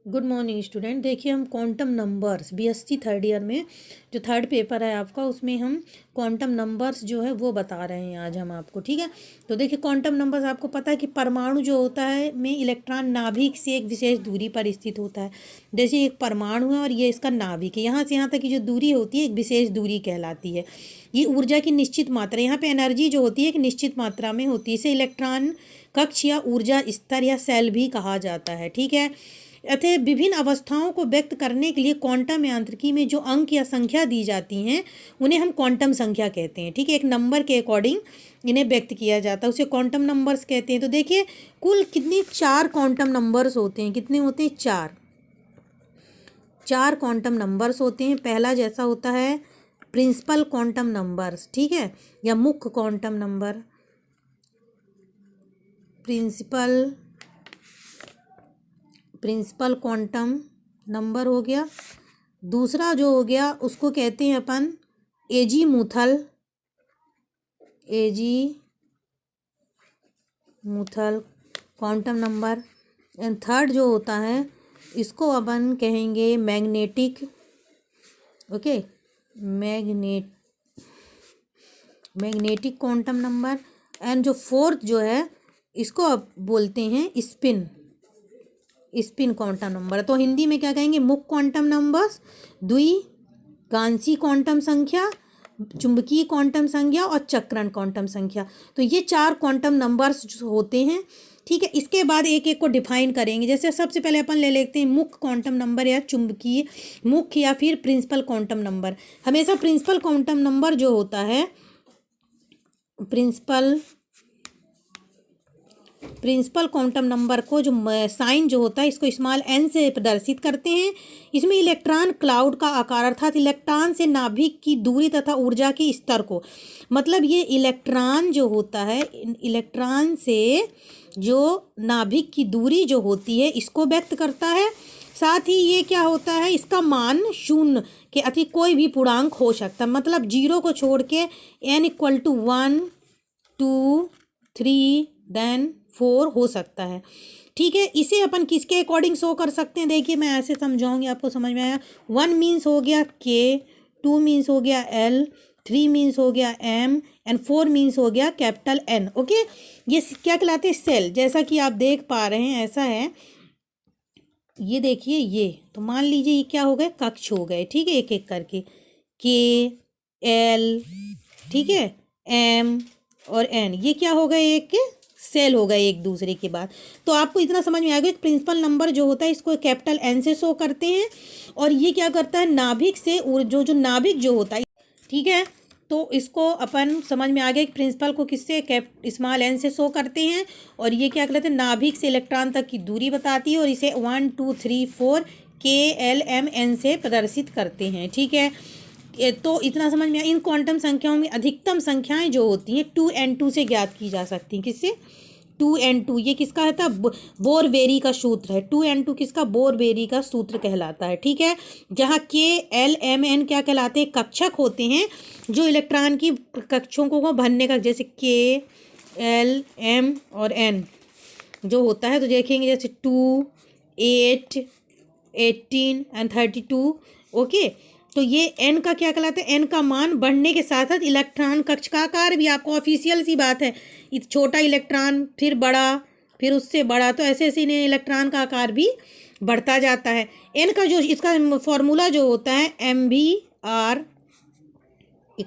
Good morning student. देखिए हम quantum numbers BSc third year में जो थर्ड पेपर है आपका, उसमें हम क्वांटम नंबर्स जो है वो बता रहे हैं आज हम आपको। ठीक है, तो देखिए क्वांटम नंबर्स आपको पता है कि परमाणु जो होता है में इलेक्ट्रॉन नाभिक से एक विशेष दूरी पर स्थित होता है। जैसे एक परमाणु है और ये इसका नाभिक है, यहाँ से यहाँ तक की जो दूरी होती है एक विशेष दूरी कहलाती है। ये ऊर्जा की निश्चित मात्रा, यहाँ पे एनर्जी जो होती है एक निश्चित मात्रा में होती है। इसे इलेक्ट्रॉन कक्ष या ऊर्जा स्तर या सेल भी कहा जाता है। ठीक है, अतः विभिन्न अवस्थाओं को व्यक्त करने के लिए क्वांटम यांत्रिकी में जो अंक या संख्या दी जाती हैं उन्हें हम क्वांटम संख्या कहते हैं। ठीक है, एक नंबर के अकॉर्डिंग इन्हें व्यक्त किया जाता है, उसे क्वांटम नंबर्स कहते हैं। तो देखिए कुल कितनी 4 क्वांटम नंबर्स होते हैं। कितने होते हैं? 4 क्वांटम नंबर्स होते हैं। पहला जैसा होता है प्रिंसिपल क्वांटम नंबर्स, ठीक है, या मुख्य quantum number, principal quantum number हो गया। दूसरा जो हो गया उसको कहते हैं अपन azimuthal quantum number. And third जो होता है इसको अपन कहेंगे magnetic, okay, magnetic quantum number. And जो फोर्थ जो है इसको अब बोलते हैं स्पिन क्वांटम नंबर। तो हिंदी में क्या कहेंगे? मुख्य क्वांटम नंबर्स, द्विगांशी क्वांटम संख्या, चुंबकीय क्वांटम संख्या और चक्रण क्वांटम संख्या। तो ये 4 क्वांटम नंबर्स होते हैं। ठीक है, इसके बाद एक एक को डिफाइन करेंगे। जैसे सबसे पहले अपन ले लेते हैं मुख्य क्वांटम नंबर या चुंबकीय मुख्य या फिर प्रिंसिपल क्वांटम नंबर। हमेशा प्रिंसिपल क्वांटम नंबर जो होता है, प्रिंसिपल क्वांटम नंबर को जो साइन जो होता है इसको स्मॉल n से प्रदर्शित करते हैं। इसमें इलेक्ट्रॉन क्लाउड का आकार अर्थात इलेक्ट्रॉन से नाभिक की दूरी तथा ऊर्जा के स्तर को, मतलब ये इलेक्ट्रॉन जो होता है, इलेक्ट्रॉन से जो नाभिक की दूरी जो होती है इसको व्यक्त करता है। साथ ही ये क्या होता है, इसका मान 0 के अति कोई भी पूर्णांक हो सकता है, मतलब 0 को छोड़ के n = 1 2 3 देन 4 हो सकता है। ठीक है, इसे अपन किसके अकॉर्डिंग शो कर सकते हैं? देखिए मैं ऐसे समझाऊंगी, आपको समझ में आया। 1 मीन्स हो गया K, 2 मीन्स हो गया L, 3 मीन्स हो गया M एंड 4 मीन्स हो गया कैपिटल N। ओके, ये क्या कहलाते हैं? सेल। जैसा कि आप देख पा रहे हैं ऐसा है, ये देखिए, ये तो मान लीजिए ये क्या हो गए? कक्ष हो गए। ठीक है, एक एक करके K, L, ठीक है, M और N, ये क्या हो गए? एक सेल हो गए एक दूसरे के बाद। तो आपको इतना समझ में आ गया, प्रिंसिपल नंबर जो होता है इसको कैपिटल N से शो करते हैं। और ये क्या करता है? नाभिक से जो नाभिक जो होता है, ठीक है, तो इसको अपन समझ में आ गया कि प्रिंसिपल को किससे स्मॉल n से शो करते हैं। और ये क्या कहते हैं? नाभिक से इलेक्ट्रॉन तक की दूरी बताती है और इसे 1 2 3 4 K L M N से प्रदर्शित करते हैं। ठीक है, तो इतना समझ में आया। इन क्वांटम संख्याओं में अधिकतम संख्याएं जो होती हैं 2n2 से ज्ञात की जा सकती हैं। किससे? 2n2। ये किसका है था? बोर-वेरी का सूत्र है। 2n2 किसका? बोर-वेरी का सूत्र कहलाता है। ठीक है, जहाँ K L M N क्या कहलाते हैं? कक्षक होते हैं जो इलेक्ट्रॉन की कक्षों को भरने का, जैसे K L M और N जो होता है। तो देखेंगे जैसे 2 8 18 एंड 32। ओके, तो ये n का क्या कहलाता है? n का मान बढ़ने के साथ साथ इलेक्ट्रॉन कक्ष का आकार भी, आपको ऑफिशियल सी बात है, छोटा इलेक्ट्रॉन फिर बड़ा फिर उससे बड़ा, तो ऐसे ऐसे इन्हें इलेक्ट्रॉन का आकार भी बढ़ता जाता है। n का जो इसका फॉर्मूला जो होता है MbR =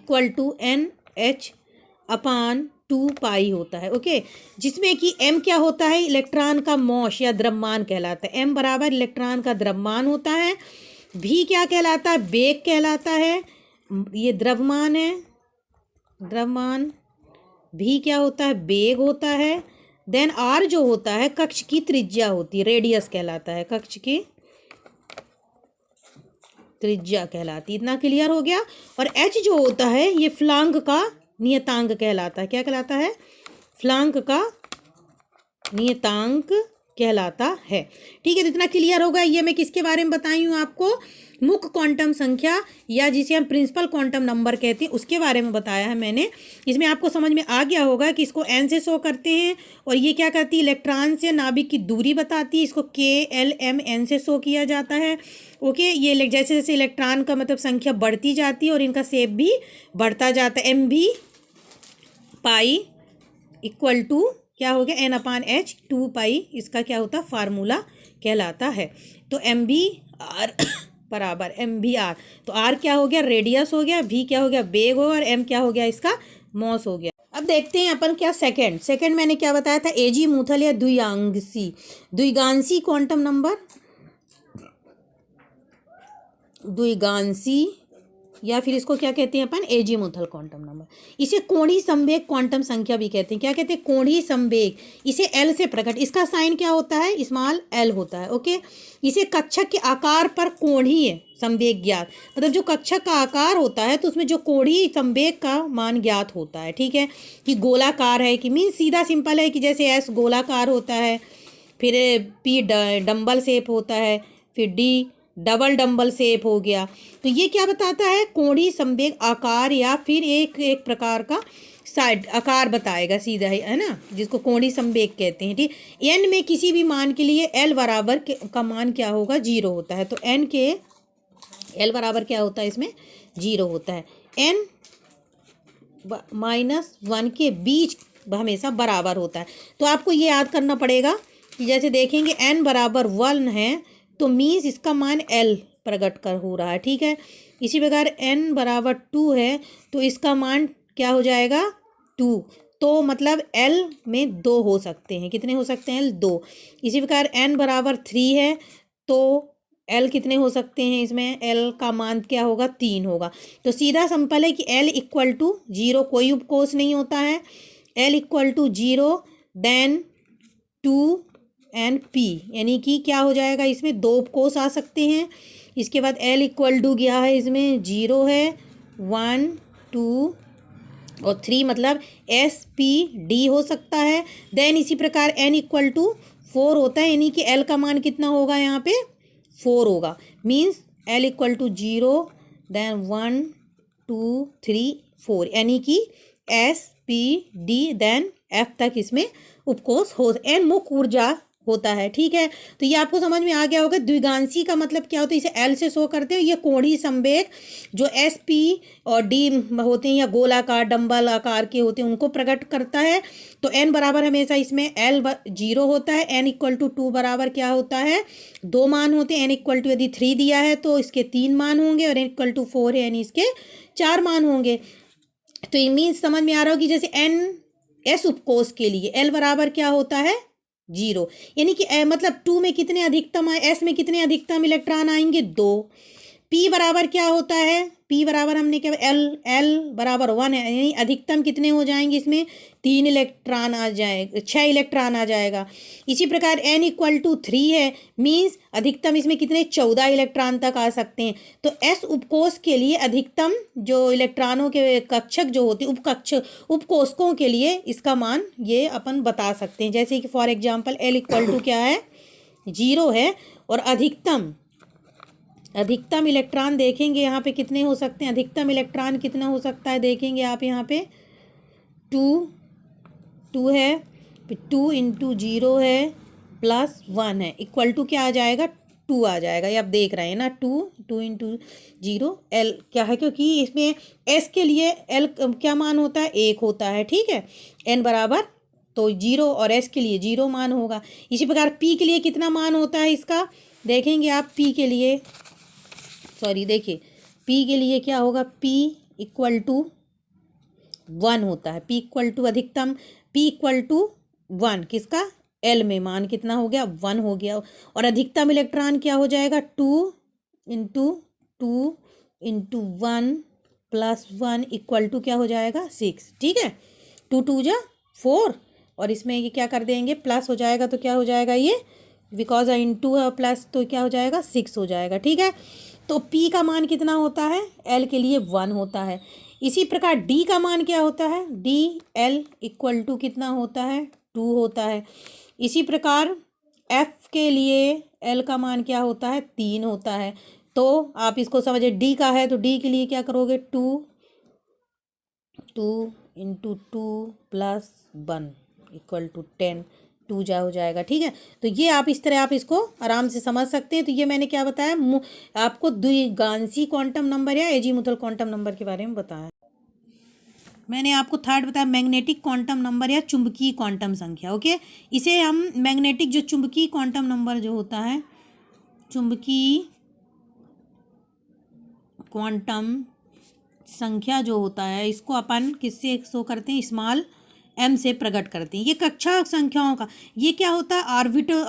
NH/2 होता है। ओके, जिसमें कि m क्या होता है? इलेक्ट्रॉन का मॉस या द्रव्यमान कहलाता है। m बराबर इलेक्ट्रॉन का द्रव्यमान होता है। भी क्या कहलाता है? वेग कहलाता है। ये द्रव्यमान है, द्रव्यमान। भी क्या होता है? वेग होता है। देन आर जो होता है कक्ष की त्रिज्या होती है, रेडियस कहलाता है, कक्ष की त्रिज्या कहलाती है। इतना क्लियर हो गया। और एच जो होता है ये फ्लांक का नियतांक कहलाता है। क्या कहलाता है? फ्लांक का नियतांक कहलाता है। ठीक है, तो इतना क्लियर होगा। ये मैं किसके बारे में बताई हूँ आपको, मुख्य क्वांटम संख्या या जिसे हम प्रिंसिपल क्वांटम नंबर कहते हैं उसके बारे में बताया है मैंने। इसमें आपको समझ में आ गया होगा कि इसको एन से शो करते हैं और ये क्या करती है, इलेक्ट्रॉन से नाभिक की दूरी बताती है। इसको KLMN से शो किया जाता है। ओके, ये जैसे जैसे इलेक्ट्रॉन का मतलब संख्या बढ़ती जाती है और इनका शेप भी बढ़ता जाता है। MV पाई इक्वल टू क्या हो गया, N/H 2 पाई, इसका क्या होता है, फार्मूला कहलाता है। तो MVR बराबर MVR, तो R क्या हो गया, रेडियस हो गया, V क्या हो गया, वेग हो, और M क्या हो गया, इसका मॉस हो गया। अब देखते हैं अपन क्या सेकंड मैंने क्या बताया था, एजीमुथल या द्विगांशी क्वांटम नंबर, द्विगांशी या फिर इसको क्या कहते हैं अपन, एजीमुथल क्वांटम नंबर। इसे कोणीय संवेग क्वांटम संख्या भी कहते हैं। क्या कहते हैं, कोणीय संवेग। इसे L से प्रकट, इसका साइन क्या होता है, स्मॉल l होता है। ओके, इसे कक्षक के आकार पर कोणीय संवेग ज्ञात, मतलब जो कक्षक का आकार होता है तो उसमें जो कोणीय संवेग का मान ज्ञात होता है। ठीक है, कि गोलाकार है कि मीन सीधा सिंपल है कि जैसे S गोलाकार होता है, फिर P डंबल शेप होता है, फिर D डबल डंबल शेप हो गया। तो ये क्या बताता है, कोणीय संवेग आकार या फिर एक प्रकार का साइड आकार बताएगा सीधा ही, है ना, जिसको कोणीय संवेग कहते हैं। ठीक, n में किसी भी मान के लिए l बराबर का मान क्या होगा, 0 होता है। तो n के l बराबर क्या होता है, इसमें 0 होता है। n -1 के बीच हमेशा बराबर होता है। तो आपको ये याद करना पड़ेगा कि जैसे देखेंगे n बराबर 1 है तो मीन्स इसका मान L प्रकट कर हो रहा है। ठीक है, इसी प्रकार n बराबर 2 है तो इसका मान क्या हो जाएगा, 2। तो मतलब L में 2 हो सकते हैं। कितने हो सकते हैं, L 2। इसी प्रकार n बराबर 3 है तो L कितने हो सकते हैं, इसमें L का मान क्या होगा, 3 होगा। तो सीधा सिंपल है कि L इक्वल टू 0, कोई उपकोष नहीं होता है। L equal to 0 then 2 and P, यानी कि क्या हो जाएगा, इसमें 2 उपकोष आ सकते हैं। इसके बाद L इक्वल टू क्या है, इसमें 0 है, 1 2 और 3, मतलब SPD हो सकता है। देन इसी प्रकार N इक्वल टू 4 होता है, यानी कि L का मान कितना होगा, यहाँ पे 4 होगा। Means L equal to 0 then 1 2 3 4, यानी कि SPD देन F तक इसमें उपकोष हो। N मुख्य ऊर्जा होता है। ठीक है, तो ये आपको समझ में आ गया होगा। द्विगांशी का मतलब क्या होता है, इसे L से शो करते हैं। ये कोणीय संवेग जो SP और D होते हैं या गोलाकार डंबल आकार के होते हैं उनको प्रकट करता है। तो n बराबर हमेशा इसमें L 0 होता है। n इक्वल टू 2 बराबर क्या होता है, 2 मान होते हैं। n इक्वल टू यदि 3 दिया है तो इसके 3 मान होंगे और n इक्वल टू 4 है यानी इसके 4 मान होंगे। तो ये मीन्स समझ में आ रहा हो कि जैसे S उपकोष के लिए L बराबर क्या होता है, 0, यानी कि मतलब 2 में कितने अधिकतम आए, S में कितने अधिकतम इलेक्ट्रॉन आएंगे, 2। P बराबर क्या होता है, P बराबर हमने क्या, L बराबर 1 है, यानी अधिकतम कितने हो जाएंगे, इसमें 3 इलेक्ट्रॉन आ जाएगा, 6 इलेक्ट्रॉन आ जाएगा। इसी प्रकार N इक्वल टू 3 है, मीन्स अधिकतम इसमें कितने, 14 इलेक्ट्रॉन तक आ सकते हैं। तो S उपकोष के लिए अधिकतम जो इलेक्ट्रॉनों के कक्षक जो होते हैं उपकोषकों के लिए इसका मान ये अपन बता सकते हैं। जैसे कि for example L equal to क्या है, 0 है और अधिकतम इलेक्ट्रॉन देखेंगे यहाँ पे कितने हो सकते हैं, अधिकतम इलेक्ट्रॉन कितना हो सकता है, देखेंगे आप यहाँ पे 2 है, फिर 2 इंटू 0 है प्लस 1 है, इक्वल टू क्या आ जाएगा, 2 आ जाएगा। ये आप देख रहे हैं ना, 2 इंटू 0 L क्या है, क्योंकि इसमें S के लिए L क्या मान होता है, 1 होता है। ठीक है, N बराबर तो 0 और S के लिए 0 मान होगा। इसी प्रकार P के लिए कितना मान होता है इसका, देखेंगे आप P के लिए, देखिए P के लिए क्या होगा, P इक्वल टू 1 होता है। P इक्वल टू अधिकतम, P इक्वल टू 1 किसका, L में मान कितना हो गया, 1 हो गया। और अधिकतम इलेक्ट्रॉन क्या हो जाएगा, 2 इंटू 1 प्लस 1 इक्वल टू क्या हो जाएगा, 6। ठीक है, 2 2 जा 4 और इसमें ये क्या कर देंगे, प्लस हो जाएगा तो क्या हो जाएगा, ये बिकॉज इंटू प्लस तो क्या हो जाएगा, 6 हो जाएगा। ठीक है, तो P का मान कितना होता है, L के लिए 1 होता है। इसी प्रकार D का मान क्या होता है, DL इक्वल टू कितना होता है, 2 होता है। इसी प्रकार एफ के लिए एल का मान क्या होता है, 3 होता है। तो आप इसको समझिए, डी का है तो डी के लिए क्या करोगे, 2 इंटू 2 प्लस 1 इक्वल टू 10, 2 जा हो जाएगा। ठीक है, तो ये आप इस तरह आप इसको आराम से समझ सकते हैं। तो ये मैंने क्या बताया, आपको द्विगांसी क्वांटम नंबर या एजीमुथल क्वांटम नंबर के बारे में बताया। मैंने आपको थर्ड बताया मैग्नेटिक क्वांटम नंबर या चुंबकीय क्वांटम संख्या। ओके, इसे हम मैग्नेटिक जो चुंबकीय क्वांटम नंबर जो होता है, चुंबकीय क्वांटम संख्या जो होता है, इसको अपन किससे शो करते हैं, स्मॉल m से प्रकट करते हैं। ये कक्षा संख्याओं का, ये क्या होता है,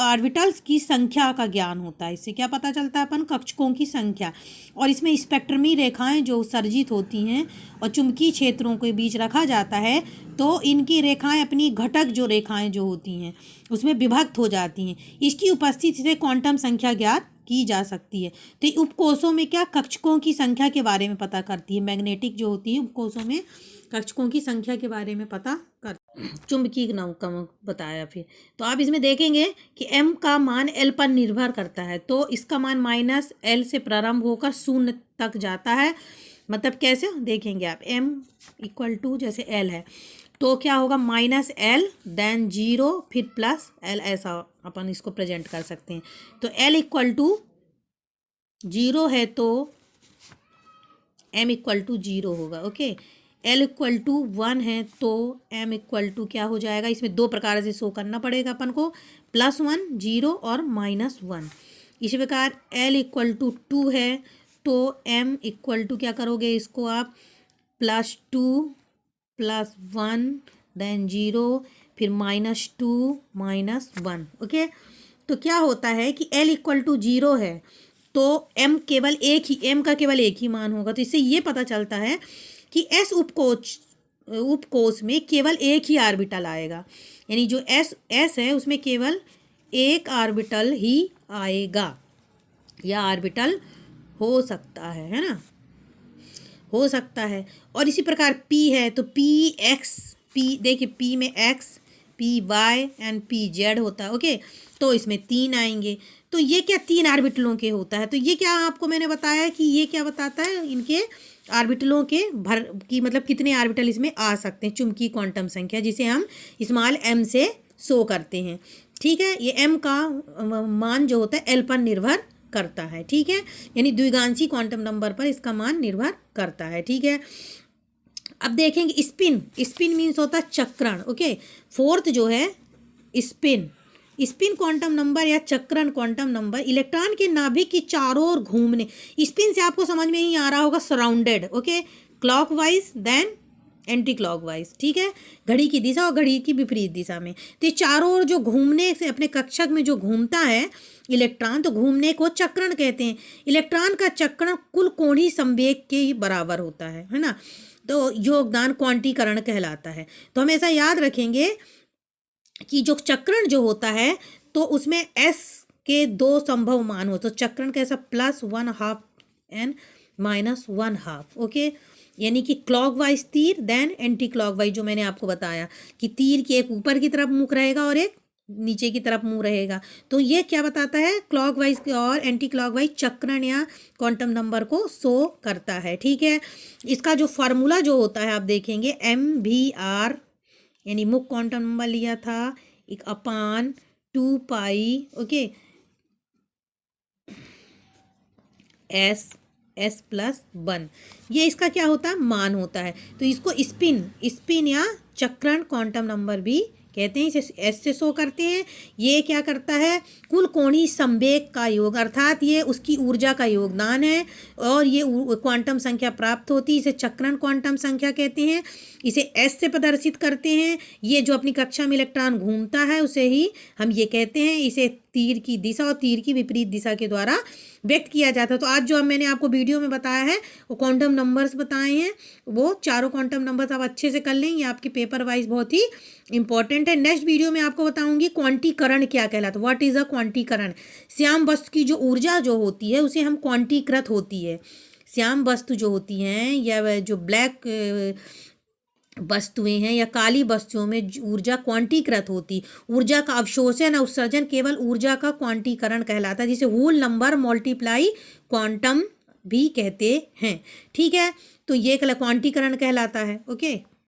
ऑर्बिटल्स की संख्या का ज्ञान होता है। इससे क्या पता चलता है अपन, कक्षकों की संख्या। और इसमें स्पेक्ट्रमी रेखाएं जो उत्सर्जित होती हैं और चुंबकीय क्षेत्रों के बीच रखा जाता है, तो इनकी रेखाएं अपनी घटक जो रेखाएं जो होती हैं उसमें विभक्त हो जाती हैं। इसकी उपस्थिति से क्वांटम संख्या ज्ञात की जा सकती है। तो उपकोषों में क्या, कक्षकों की संख्या के बारे में पता करती है। मैग्नेटिक जो होती है उपकोषों में कक्षकों की संख्या के बारे में पता कर, चुंबकीय नौका बताया। फिर तो आप इसमें देखेंगे कि m का मान l पर निर्भर करता है, तो इसका मान -l से प्रारंभ होकर 0 तक जाता है। मतलब कैसे देखेंगे आप, m इक्वल टू जैसे l है तो क्या होगा, -l देन 0 फिर +l, ऐसा अपन इसको प्रेजेंट कर सकते हैं। तो l इक्वल टू 0 है तो m इक्वल टू 0 होगा। ओके, l इक्वल टू 1 है तो m इक्वल टू क्या हो जाएगा, इसमें दो प्रकार से शो करना पड़ेगा अपन को, +1 0 और -1। इसी प्रकार l इक्वल टू 2 है तो m इक्वल टू क्या करोगे, इसको आप +2 +1 देन 0 फिर -2 -1। ओके, तो क्या होता है कि l इक्वल टू 0 है तो m केवल एक ही, m का केवल एक ही मान होगा। तो इससे ये पता चलता है कि s उपकोष में केवल एक ही ऑर्बिटल आएगा, यानी जो s है उसमें केवल एक ऑर्बिटल ही आएगा, या ऑर्बिटल हो सकता है ना, हो सकता है। और इसी प्रकार p है तो p देखिए, p में x, p y and p z होता है। ओके, तो इसमें 3 आएंगे। तो ये क्या 3 ऑर्बिटलों के होता है। तो ये क्या आपको मैंने बताया कि ये क्या बताता है, इनके ऑर्बिटलों के भर की, मतलब कितने ऑर्बिटल इसमें आ सकते हैं, चुंबकीय क्वांटम संख्या, जिसे हम स्मॉल m से शो करते हैं। ठीक है, ये m का मान जो होता है l पर निर्भर करता है। ठीक है, यानी द्विगांसी क्वांटम नंबर पर इसका मान निर्भर करता है। ठीक है, अब देखेंगे स्पिन मीन्स होता है चक्रण। ओके, फोर्थ जो है स्पिन क्वांटम नंबर या चक्रण क्वांटम नंबर, इलेक्ट्रॉन के नाभिक की चारों ओर घूमने, स्पिन से आपको समझ में ही आ रहा होगा, surrounded. Okay, clockwise then anticlockwise. ठीक है, घड़ी की दिशा और घड़ी की विपरीत दिशा में। तो ये चारों ओर जो घूमने से अपने कक्षक में जो घूमता है इलेक्ट्रॉन, तो घूमने को चक्रण कहते हैं। इलेक्ट्रॉन का चक्रण कुल कोणीय संवेग के ही बराबर होता है ना। तो योगदान क्वांटीकरण कहलाता है। तो हमेशा याद रखेंगे कि जो चक्रण जो होता है तो उसमें s के 2 संभव मान हो, तो चक्रण कैसा, +1/2 एंड -1/2। ओके, यानी कि क्लॉकवाइज तीर देन एंटी क्लॉकवाइज, जो मैंने आपको बताया कि तीर की एक ऊपर की तरफ मुख रहेगा और एक नीचे की तरफ मुंह रहेगा। तो ये क्या बताता है, क्लॉकवाइज और एंटी क्लॉकवाइज चक्रण या क्वांटम नंबर को शो करता है। ठीक है, इसका जो फार्मूला जो होता है आप देखेंगे, MVR यानी मुख्य क्वांटम नंबर लिया था 1/2 ओके, S+1, ये इसका क्या होता है, मान होता है। तो इसको स्पिन या चक्रण क्वांटम नंबर भी कहते हैं। इसे एस से शो करते हैं। ये क्या करता है, कुल कोणीय संवेग का योग, अर्थात ये उसकी ऊर्जा का योगदान है और ये क्वांटम संख्या प्राप्त होती है। इसे चक्रण क्वांटम संख्या कहते हैं। इसे एस से प्रदर्शित करते हैं। ये जो अपनी कक्षा में इलेक्ट्रॉन घूमता है उसे ही हम ये कहते हैं। इसे तीर की दिशा और तीर की विपरीत दिशा के द्वारा व्यक्त किया जाता है। तो आज जो मैंने आपको वीडियो में बताया है वो क्वांटम नंबर्स बताए हैं, वो चारों क्वांटम नंबर्स आप अच्छे से कर लें। ये आपके पेपर वाइज बहुत ही इंपॉर्टेंट है। नेक्स्ट वीडियो में आपको बताऊंगी क्वांटीकरण क्या कहलाता है, व्हाट इज अ क्वांटीकरण। श्याम वस्तु की जो ऊर्जा जो होती है उसे हम क्वांटीकृत होती है। श्याम वस्तु जो होती हैं या जो ब्लैक वस्तुएं हैं या काली वस्तुओं में ऊर्जा क्वांटीकृत होती। ऊर्जा का अवशोषण या उत्सर्जन केवल ऊर्जा का क्वांटीकरण कहलाता है, जिसे होल नंबर मल्टीप्लाई क्वांटम भी कहते हैं। ठीक है, तो ये क्वांटीकरण कहलाता है। ओके।